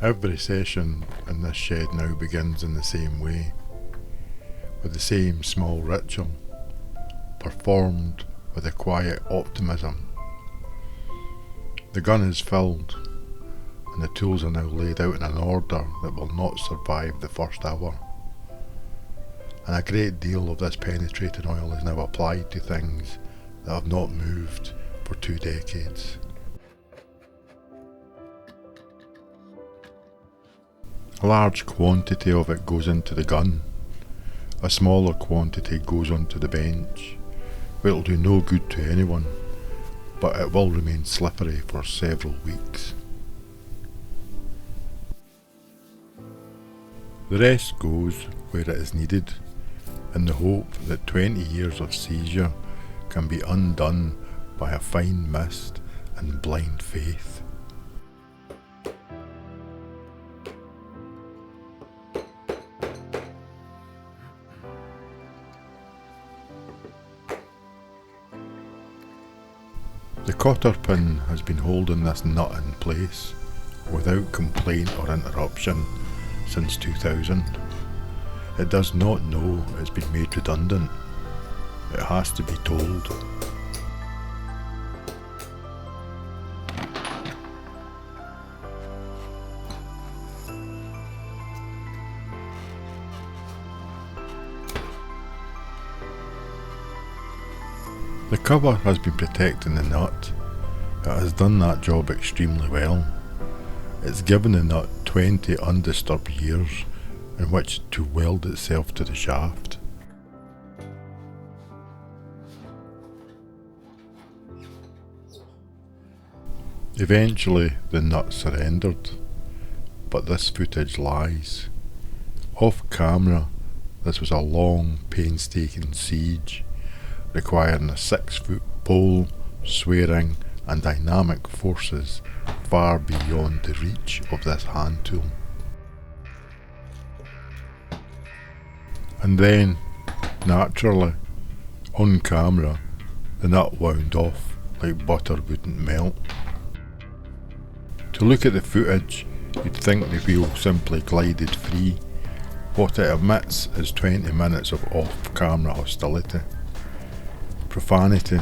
Every session in this shed now begins in the same way, with the same small ritual, performed with a quiet optimism. The gun is filled, and the tools are now laid out in an order that will not survive the first hour. And a great deal of this penetrating oil is now applied to things that have not moved for 2 decades. A large quantity of it goes into the gun. A smaller quantity goes onto the bench, where it will do no good to anyone, but it will remain slippery for several weeks. The rest goes where it is needed, in the hope that 20 years of seizure can be undone by a fine mist and blind faith. The cotter pin has been holding this nut in place, without complaint or interruption, since 2000. It does not know it's been made redundant. It has to be told. The cover has been protecting the nut. It has done that job extremely well. It's given the nut 20 undisturbed years in which to weld itself to the shaft. Eventually the nut surrendered, but this footage lies. Off camera, this was a long, painstaking siege, requiring a 6-foot pole, swearing and dynamic forces far beyond the reach of this hand tool. And then, naturally, on camera, the nut wound off like butter wouldn't melt. To look at the footage, you'd think the wheel simply glided free. What it emits is 20 minutes of off-camera hostility, profanity,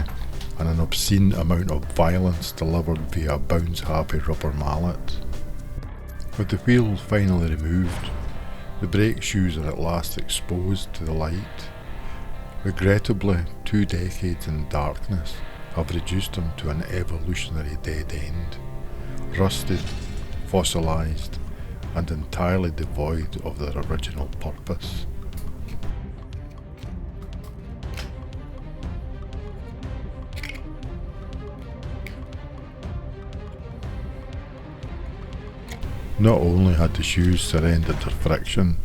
and an obscene amount of violence delivered via a bounce-happy rubber mallet. With the wheel finally removed, the brake shoes are at last exposed to the light. Regrettably, 2 decades in darkness have reduced them to an evolutionary dead end, rusted, fossilised, and entirely devoid of their original purpose. Not only had the shoes surrendered their friction,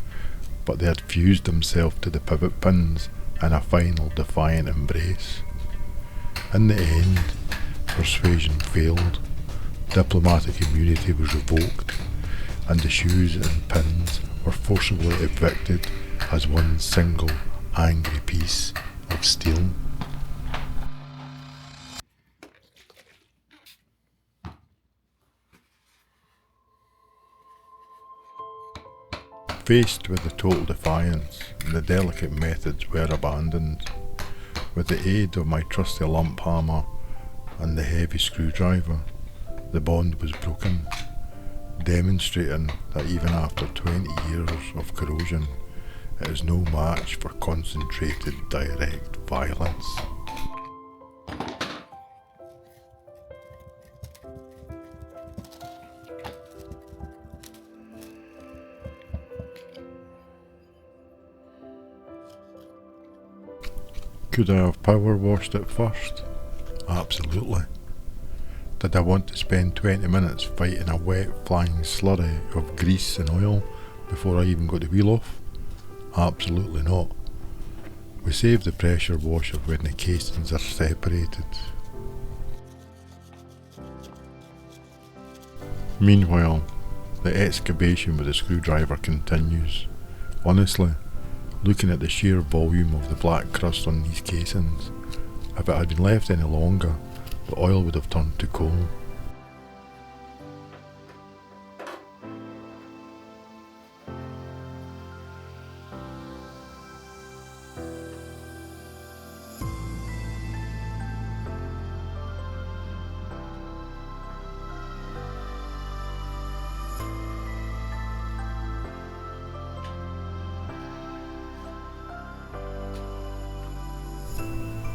but they had fused themselves to the pivot pins in a final defiant embrace. In the end, persuasion failed, diplomatic immunity was revoked, and the shoes and pins were forcibly evicted as one single angry piece of steel. Faced with the total defiance, the delicate methods were abandoned. With the aid of my trusty lump hammer and the heavy screwdriver, the bond was broken, demonstrating that even after 20 years of corrosion, it is no match for concentrated direct violence. Could I have power washed it first? Absolutely. Did I want to spend 20 minutes fighting a wet flying slurry of grease and oil before I even got the wheel off? Absolutely not. We save the pressure washer when the casings are separated. Meanwhile, the excavation with the screwdriver continues. Honestly, looking at the sheer volume of the black crust on these casings, if it had been left any longer, the oil would have turned to coal.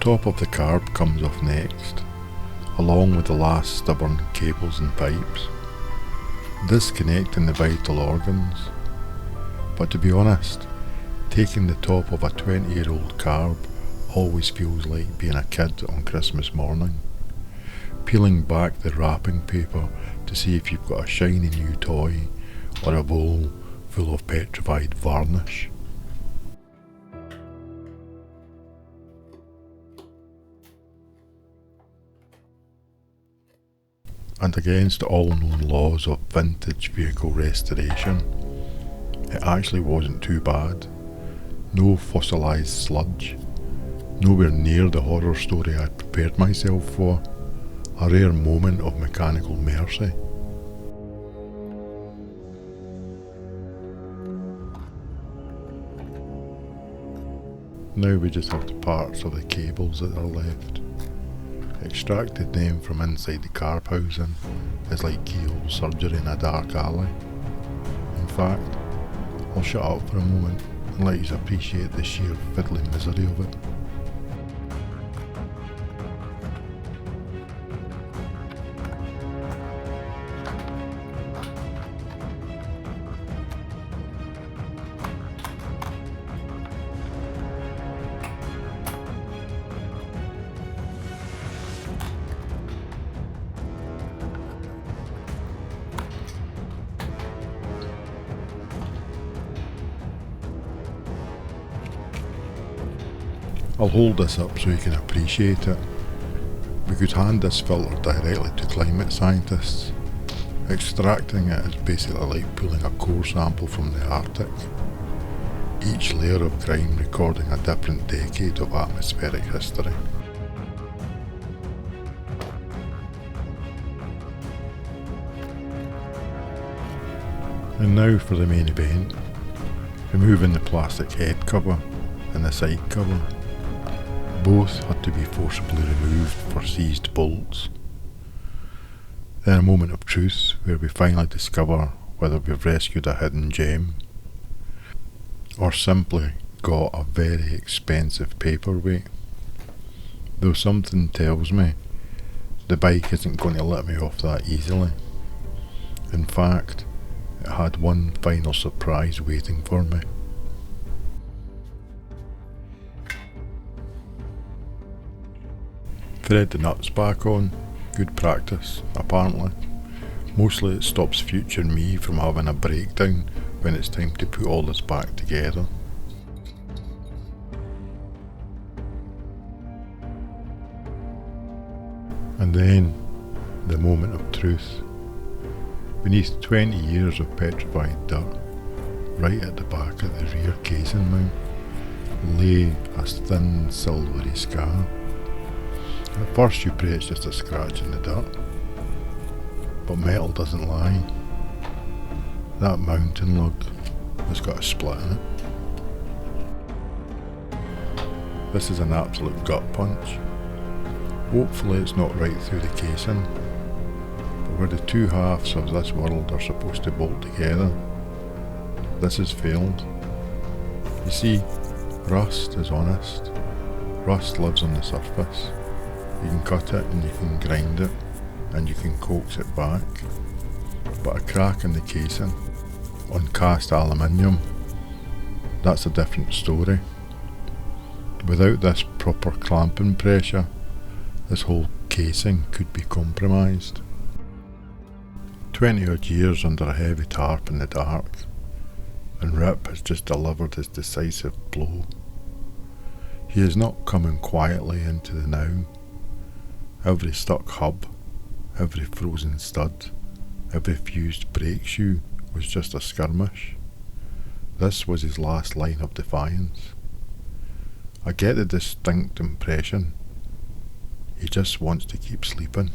top of the carb comes off next, along with the last stubborn cables and pipes, disconnecting the vital organs. But to be honest, taking the top of a 20-year-old carb always feels like being a kid on Christmas morning, peeling back the wrapping paper to see if you've got a shiny new toy or a bowl full of petrified varnish. And against all known laws of vintage vehicle restoration, it actually wasn't too bad. No fossilised sludge, nowhere near the horror story I'd prepared myself for, a rare moment of mechanical mercy. Now we just have the parts of the cables that are left. Extracted them from inside the carb housing is like keyhole surgery in a dark alley. In fact, I'll shut up for a moment and let you appreciate the sheer fiddly misery of it. I'll hold this up so you can appreciate it. We could hand this filter directly to climate scientists. Extracting it is basically like pulling a core sample from the Arctic. Each layer of grime recording a different decade of atmospheric history. And now for the main event. Removing the plastic head cover and the side cover. Both had to be forcibly removed for seized bolts. Then a moment of truth where we finally discover whether we've rescued a hidden gem or simply got a very expensive paperweight. Though something tells me the bike isn't going to let me off that easily. In fact, it had one final surprise waiting for me. Thread the nuts back on, good practice, apparently. Mostly it stops future me from having a breakdown when it's time to put all this back together. And then, the moment of truth. Beneath 20 years of petrified dirt, right at the back of the rear casing mount, lay a thin silvery scar. At first you pray it's just a scratch in the dirt, but metal doesn't lie. That mountain lug has got a split in it. This is an absolute gut punch. Hopefully it's not right through the casing, but where the two halves of this world are supposed to bolt together, this has failed. You see, rust is honest. Rust lives on the surface. You can cut it and you can grind it and you can coax it back. But a crack in the casing, on cast aluminium, that's a different story. Without this proper clamping pressure, this whole casing could be compromised. 20 odd years under a heavy tarp in the dark, and Rip has just delivered his decisive blow. He is not coming quietly into the now. Every stuck hub, every frozen stud, every fused brake shoe was just a skirmish. This was his last line of defiance. I get the distinct impression he just wants to keep sleeping.